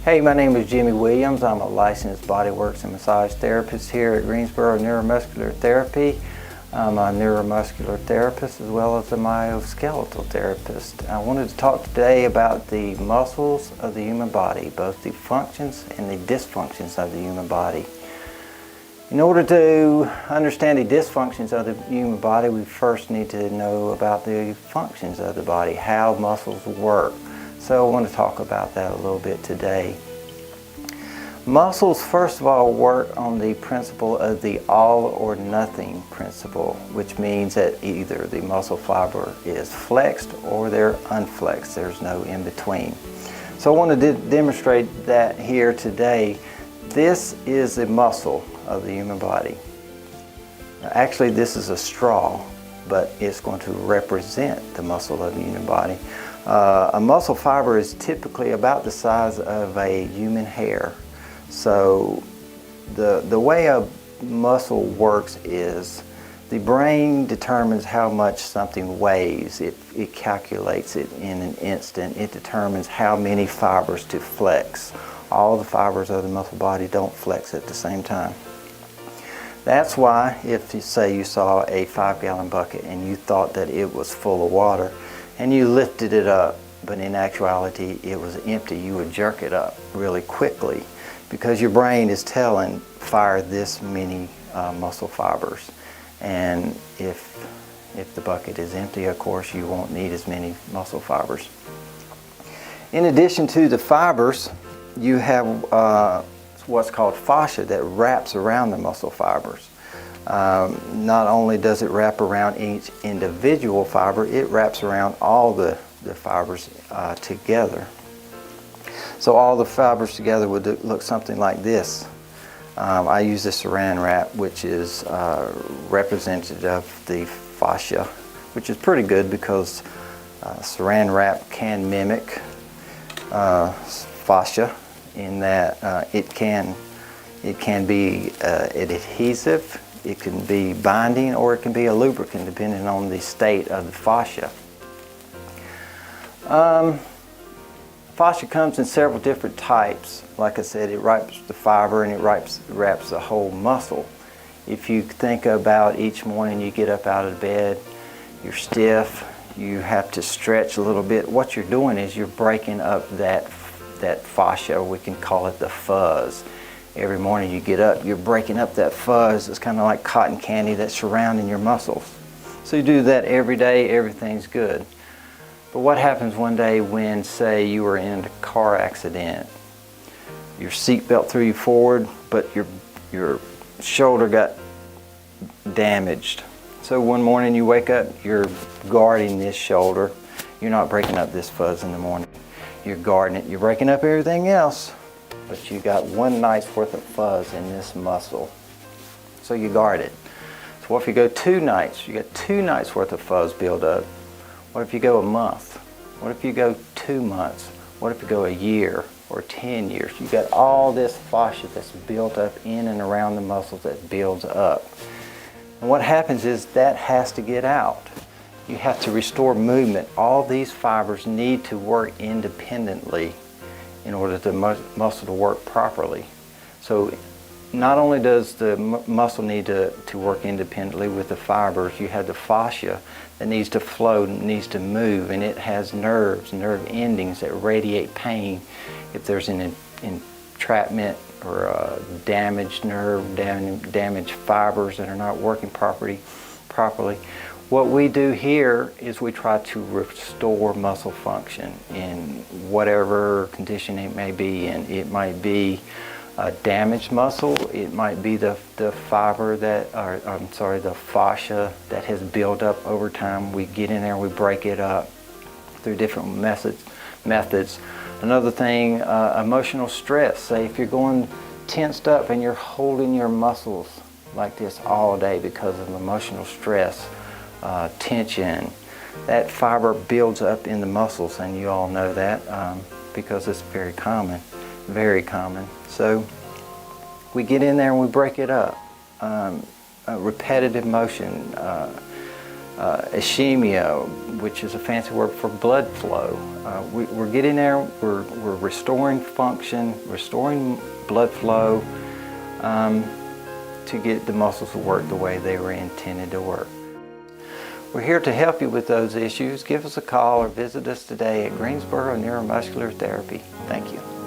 Hey, my name is Jimmy Williams. I'm a licensed bodyworks and massage therapist here at Greensboro Neuromuscular Therapy. I'm a neuromuscular therapist as well as a myoskeletal therapist. I wanted to talk today about the muscles of the human body, both the functions and the dysfunctions of the human body. In order to understand the dysfunctions of the human body, we first need to know about the functions of the body, how muscles work. So I want to talk about that a little bit today. Muscles, first of all, work on the principle of the all or nothing principle, which means that either the muscle fiber is flexed or they're unflexed. There's no in between. So I want to demonstrate that here today. This is the muscle of the human body. Actually, this is a straw, but it's going to represent the muscle of the human body. A muscle fiber is typically about the size of a human hair. So the way a muscle works is the brain determines how much something weighs. It calculates it in an instant. It determines how many fibers to flex. All the fibers of the muscle body don't flex at the same time. That's why if you say you saw a 5-gallon bucket and you thought that it was full of water and you lifted it up, but in actuality it was empty, you would jerk it up really quickly because your brain is telling fire this many muscle fibers. And if the bucket is empty, of course, you won't need as many muscle fibers. In addition to the fibers, you have what's called fascia that wraps around the muscle fibers. Not only does it wrap around each individual fiber, it wraps around all the fibers together. So all the fibers together would look something like this. I use the saran wrap, which is representative of the fascia, which is pretty good because saran wrap can mimic fascia in that it can be an adhesive, it can be binding, or it can be a lubricant depending on the state of the fascia. Fascia comes in several different types. Like I said, it wraps the fiber and it wraps the whole muscle. If you think about each morning you get up out of bed, you're stiff, you have to stretch a little bit. What you're doing is you're breaking up that fascia, we can call it the fuzz. Every morning you get up, you're breaking up that fuzz. It's kind of like cotton candy that's surrounding your muscles. So you do that every day, everything's good. But what happens one day when, say, you were in a car accident? Your seatbelt threw you forward, but your shoulder got damaged. So one morning you wake up, you're guarding this shoulder. You're not breaking up this fuzz in the morning. You're guarding it. You're breaking up everything else, but you got one night's worth of fuzz in this muscle. So you guard it. So what if you go 2 nights? You got 2 nights worth of fuzz build up. What if you go a month? What if you go 2 months? What if you go a year or 10 years? You got all this fascia that's built up in and around the muscles that builds up. And what happens is that has to get out. You have to restore movement. All these fibers need to work independently in order for the muscle to work properly. So not only does the muscle need to work independently with the fibers, you have the fascia that needs to flow, needs to move, and it has nerves, nerve endings that radiate pain if there's an entrapment or a damaged nerve, damaged fibers that are not working properly. What we do here is we try to restore muscle function in whatever condition it may be in. It might be a damaged muscle, it might be the fiber that, the fascia that has built up over time. We get in there and we break it up through different methods. Another thing, emotional stress. Say if you're going tensed up and you're holding your muscles like this all day because of emotional stress, tension, that fiber builds up in the muscles, and you all know that because it's very common. Very common. So we get in there and we break it up. Repetitive motion, ischemia, which is a fancy word for blood flow. We're getting there, we're restoring function, restoring blood flow to get the muscles to work the way they were intended to work. We're here to help you with those issues. Give us a call or visit us today at Greensboro Neuromuscular Therapy. Thank you.